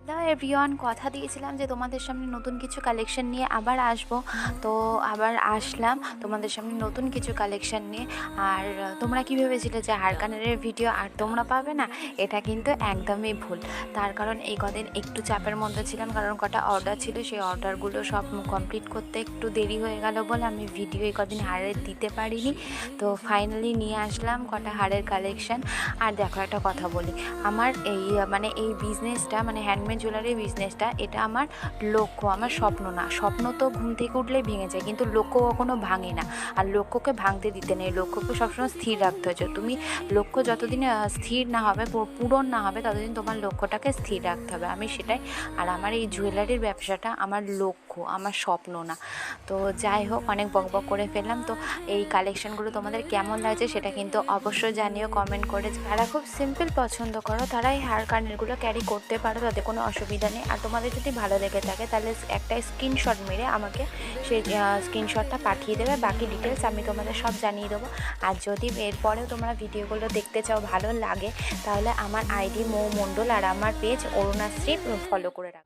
Hello everyone, কথা দিয়েছিলাম যে তোমাদের সামনে নতুন কিছু কালেকশন নিয়ে আবার আসব। তো আবার আসলাম তোমাদের সামনে নতুন কিছু কালেকশন নিয়ে। আর তোমরা কী ভেবেছিলে যে হার কানেরের ভিডিও আর তোমরা পাবে না? এটা কিন্তু একদমই ভুল। তার কারণ এই কদিন একটু চাপের মধ্যে ছিলাম, কারণ কটা অর্ডার ছিল, সেই অর্ডারগুলো সব কমপ্লিট করতে একটু দেরি হয়ে গেল বলে আমি ভিডিও এই কদিন হারের দিতে পারিনি। তো ফাইনালি নিয়ে আসলাম কটা হারের কালেকশন। আর দেখো, একটা কথা বলি, আমার এই বিজনেসটা, মানে হ্যান্ডমেড জুয়েলারি বিজনেসটা, এটা আমার লক্ষ্য, আমার স্বপ্ন না। স্বপ্ন তো ঘুম থেকে উঠলেই ভেঙে যায়, কিন্তু লক্ষ্য কখনো ভাঙে না। আর লক্ষ্যকে ভাঙতে দিতে নেই, লক্ষ্যকে সবসময় স্থির রাখতে হচ্ছে। তুমি লক্ষ্য যতদিন স্থির না হবে, পূরণ না হবে, ততদিন তোমার লক্ষ্যটাকে স্থির রাখতে হবে। আমি সেটাই। আর আমার এই জুয়েলারির ব্যবসাটা আমার লক্ষ্য, আমার স্বপ্ন না। তো যাই হোক, অনেক বকবক করে ফেললাম। তো এই কালেকশানগুলো তোমাদের কেমন লাগছে সেটা কিন্তু অবশ্যই জানিও কমেন্ট করে। যারা খুব সিম্পল পছন্দ করো তারা এই হার কানেরগুলো ক্যারি করতে পারো, তাতে কোনো অসুবিধা নেই। আর তোমাদের যদি ভালো লেগে থাকে তাহলে একটা স্ক্রিনশট মেরে আমাকে সেই স্ক্রিনশটটা পাঠিয়ে দেবে। বাকি ডিটেলস আমি তোমাদের সব জানিয়ে দেবো। আর যদি এরপরেও তোমরা ভিডিওগুলো দেখতে চাও, ভালো লাগে, তাহলে আমার আইডি মৌ মণ্ডল আর আমার পেজ অরুণাশ্রী ফলো করে রাখো।